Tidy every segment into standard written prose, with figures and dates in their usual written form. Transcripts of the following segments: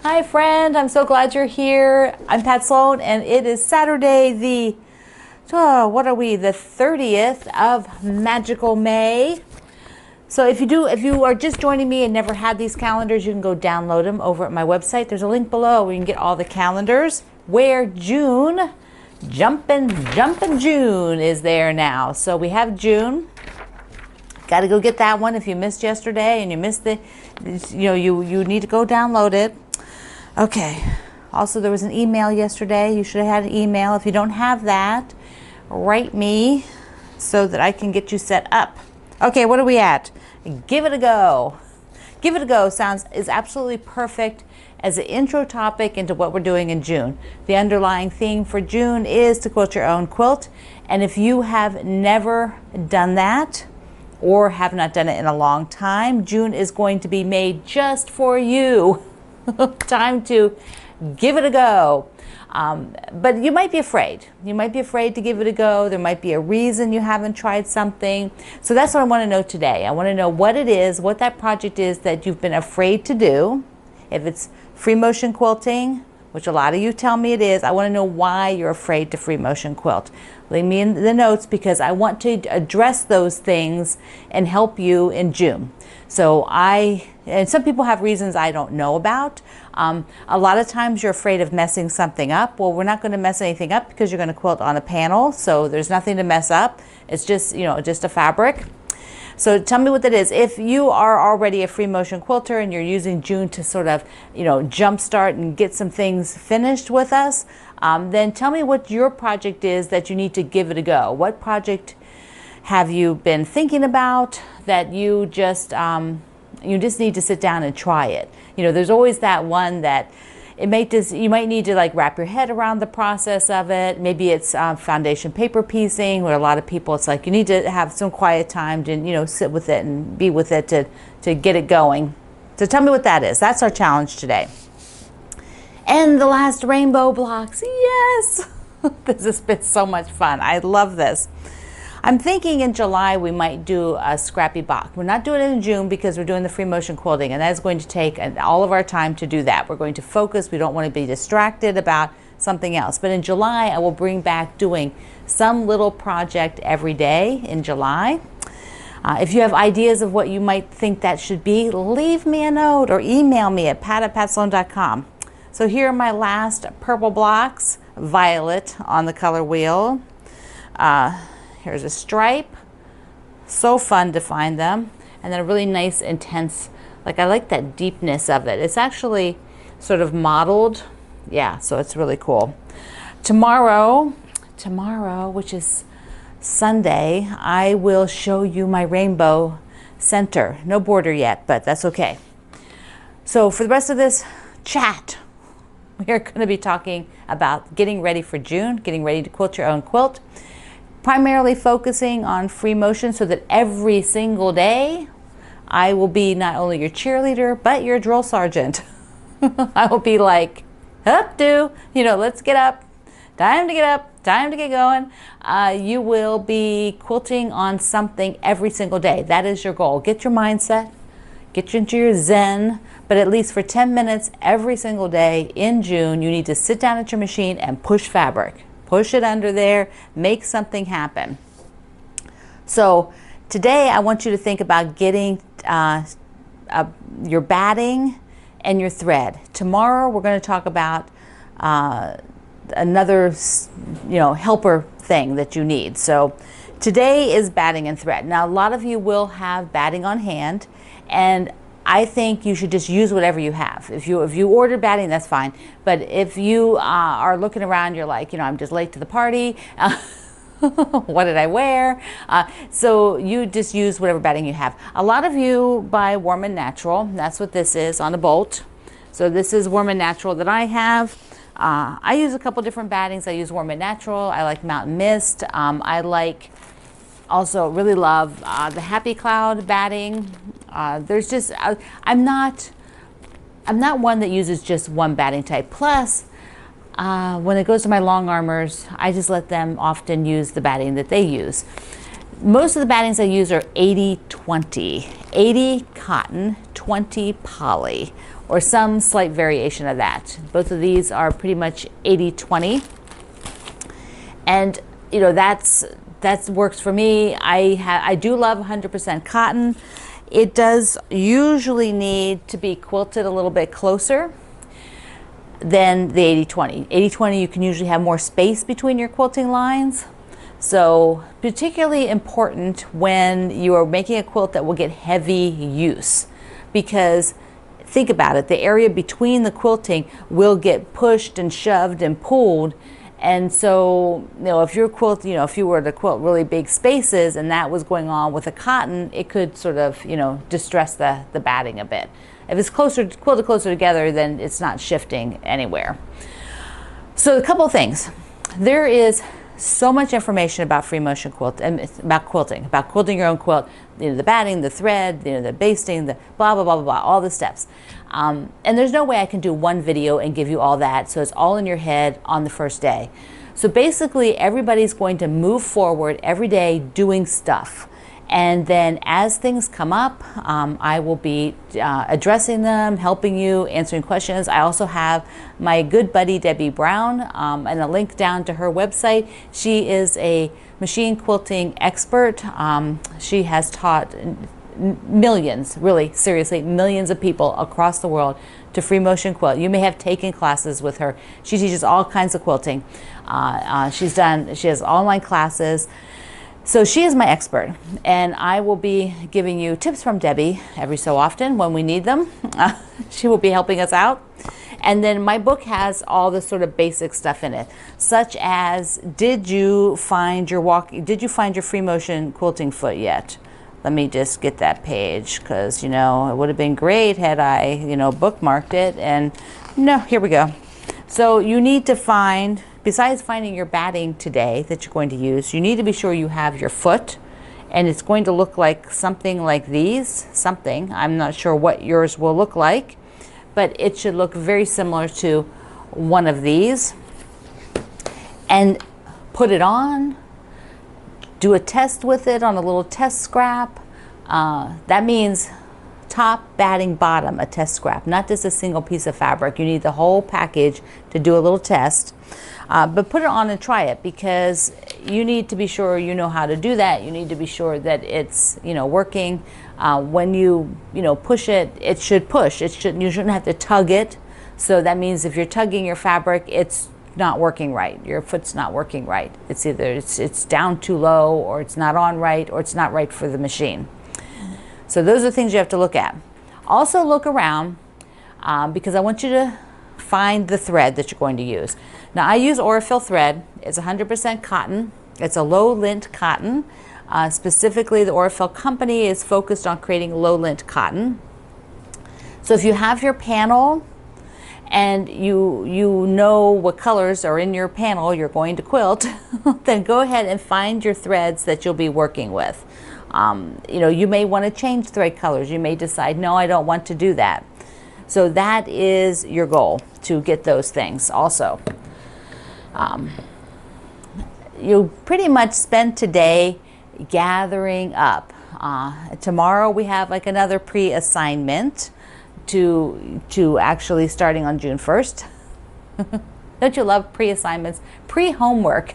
Hi friend, I'm so glad you're here. I'm Pat Sloan and it is Saturday the, what are we, the 30th of Magical May. So if you are just joining me and never had these calendars, you can go download them over at my website. There's a link below where you can get all the calendars where June, jumpin' June is there now. So we have June. Got to go get that one if you missed yesterday and you missed the, you need to go download it. Okay. Also, there was an email yesterday. You should have had an email. If you don't have that, write me so that I can get you set up. Okay, what are we at? Give it a go. Give it a go is absolutely perfect as an intro topic into what we're doing in June. The underlying theme for June is to quilt your own quilt. And if you have never done that or have not done it in a long time, June is going to be made just for you. Time to give it a go. But you might be afraid. You might be afraid to give it a go. There might be a reason you haven't tried something. So that's what I want to know today. I want to know what it is, what that project is that you've been afraid to do. If it's free motion quilting, which a lot of you tell me it is, I want to know why you're afraid to free motion quilt. Leave me in the notes because I want to address those things and help you in June. So and some people have reasons I don't know about. A lot of times you're afraid of messing something up. Well, we're not going to mess anything up because you're going to quilt on a panel, so there's nothing to mess up. It's just, just a fabric. So tell me what that is. If you are already a free motion quilter and you're using June to sort of, jumpstart and get some things finished with us, then tell me what your project is that you need to give it a go. What project have you been thinking about that you just need to sit down and try it? There's always that one that you might need to like wrap your head around the process of it. Maybe it's foundation paper piecing, where a lot of people, it's like you need to have some quiet time to sit with it and be with it to get it going. So tell me what that is. That's our challenge today. And the last rainbow blocks. Yes! This has been so much fun. I love this. I'm thinking in July we might do a scrappy box. We're not doing it in June because we're doing the free motion quilting, and that is going to take all of our time to do that. We're going to focus. We don't want to be distracted about something else. But in July, I will bring back doing some little project every day in July. If you have ideas of what you might think that should be, leave me a note or email me at pat@patsloan.com. So here are my last purple blocks, violet on the color wheel. Here's a stripe. So fun to find them. And then a really nice, intense, I like that deepness of it. It's actually sort of modeled. Yeah, so it's really cool. Tomorrow, which is Sunday, I will show you my rainbow center. No border yet, but that's okay. So for the rest of this chat, we are going to be talking about getting ready for June, getting ready to quilt your own quilt. Primarily focusing on free motion so that every single day I will be not only your cheerleader, but your drill sergeant. I will be like, let's get up, time to get up, time to get going. You will be quilting on something every single day. That is your goal. Get your mindset, get you into your zen, but at least for 10 minutes every single day in June, you need to sit down at your machine and push fabric. Push it under there, make something happen. So today I want you to think about getting your batting and your thread. Tomorrow we're going to talk about another helper thing that you need. So today is batting and thread. Now a lot of you will have batting on hand, and I think you should just use whatever you have. If you order batting, that's fine. But if you are looking around, you're like, I'm just late to the party. What did I wear? So you just use whatever batting you have. A lot of you buy Warm and Natural. That's what this is on a bolt. So this is Warm and Natural that I have. I use a couple different battings. I use Warm and Natural. I like Mountain Mist. I really love the Happy Cloud batting. There's just I'm not one that uses just one batting type. Plus, when it goes to my long armors, I just let them often use the batting that they use. Most of the battings I use are 80-20. 80 cotton, 20 poly, or some slight variation of that. Both of these are pretty much 80-20. And you know, that works for me. I do love 100% cotton. It does usually need to be quilted a little bit closer than the 80-20. 80-20, you can usually have more space between your quilting lines. So particularly important when you are making a quilt that will get heavy use, because think about it, the area between the quilting will get pushed and shoved and pulled. And so, you know, if your quilt, you know, if you were to quilt really big spaces and that was going on with a cotton, it could sort of, you know, distress the batting a bit. If it's quilted closer together, then it's not shifting anywhere. So a couple things. There is so much information about free motion quilt and about quilting your own quilt, you know, the batting, the thread, you know, the basting, the blah, blah, blah, blah, blah, all the steps. And there's no way I can do one video and give you all that, so it's all in your head on the first day. So basically, everybody's going to move forward every day doing stuff. And then as things come up, I will be addressing them, helping you, answering questions. I also have my good buddy, Debbie Brown, and a link down to her website. She is a machine quilting expert. She has taught millions, really, seriously, millions of people across the world to free motion quilt. You may have taken classes with her. She teaches all kinds of quilting. She has online classes. So she is my expert, and I will be giving you tips from Debbie every so often when we need them. She will be helping us out. And then my book has all the sort of basic stuff in it, such as, did you find your free motion quilting foot yet? Let me just get that page, because, you know, it would have been great had I, you know, bookmarked it. And no, here we go. So you need to find, besides finding your batting today that you're going to use, you need to be sure you have your foot, and it's going to look like something like these. I'm not sure what yours will look like, but it should look very similar to one of these. And put it on, do a test with it on a little test scrap. That means top, batting, bottom, a test scrap, not just a single piece of fabric. You need the whole package to do a little test. But put it on and try it, because you need to be sure you know how to do that. You need to be sure that it's, you know, working. When you know, push it, it should push. You shouldn't have to tug it. So that means if you're tugging your fabric, it's not working right. Your foot's not working right. It's either it's down too low, or it's not on right, or it's not right for the machine. So those are things you have to look at. Also look around, because I want you to find the thread that you're going to use. Now, I use Aurifil thread. It's 100% cotton. It's a low lint cotton. Specifically, the Aurifil company is focused on creating low lint cotton. So if you have your panel and you know what colors are in your panel you're going to quilt, then go ahead and find your threads that you'll be working with. You know, you may want to change thread colors. You may decide, no, I don't want to do that. So that is your goal, to get those things also. You'll pretty much spend today gathering up. Tomorrow we have like another pre-assignment to actually starting on June 1st. Don't you love pre-assignments? Pre-homework.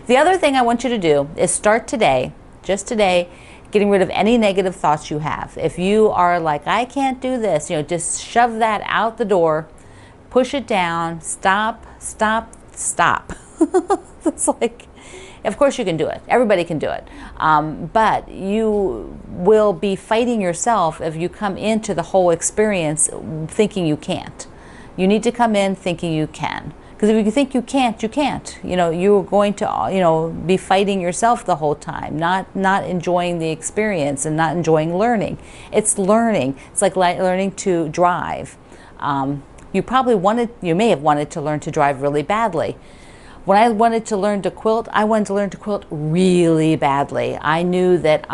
The other thing I want you to do is start today, just today, getting rid of any negative thoughts you have. If you are like, I can't do this, you know, just shove that out the door, push it down, stop, stop, stop. It's like, of course you can do it. Everybody can do it. But you will be fighting yourself if you come into the whole experience thinking you can't. You need to come in thinking you can. Because if you think you can't, you can't. You know, you're going to, you know, be fighting yourself the whole time, not enjoying the experience and not enjoying learning. It's learning. It's like learning to drive. You may have wanted to learn to drive really badly. When I wanted to learn to quilt, I wanted to learn to quilt really badly. I knew that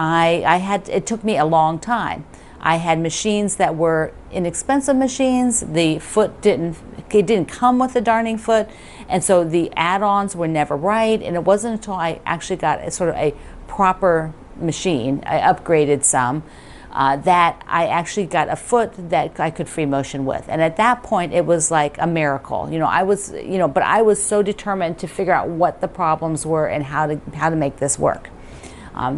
it took me a long time. I had machines that were inexpensive machines. The foot didn't come with the darning foot, and so the add-ons were never right. And it wasn't until I actually got a proper machine, I upgraded some, that I actually got a foot that I could free motion with. And at that point, it was like a miracle. You know, I was, you know, but I was so determined to figure out what the problems were and how to make this work.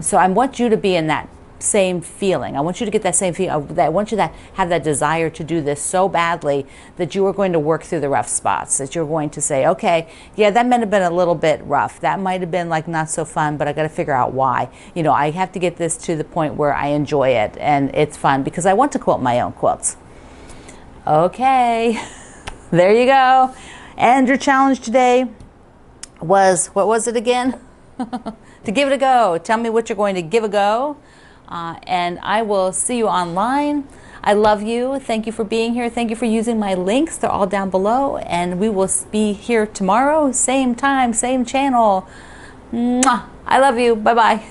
So I want you to be in that same feeling. I want you to get that same feeling. I want you to have that desire to do this so badly that you are going to work through the rough spots, that you're going to say, okay, yeah, that might have been a little bit rough. That might have been like not so fun, but I got to figure out why. You know, I have to get this to the point where I enjoy it and it's fun because I want to quilt my own quilts. Okay, there you go. And your challenge today was, what was it again? To give it a go. Tell me what you're going to give a go. And I will see you online. I love you. Thank you for being here. Thank you for using my links. They're all down below. And we will be here tomorrow, same time, same channel. Mwah. I love you. Bye-bye.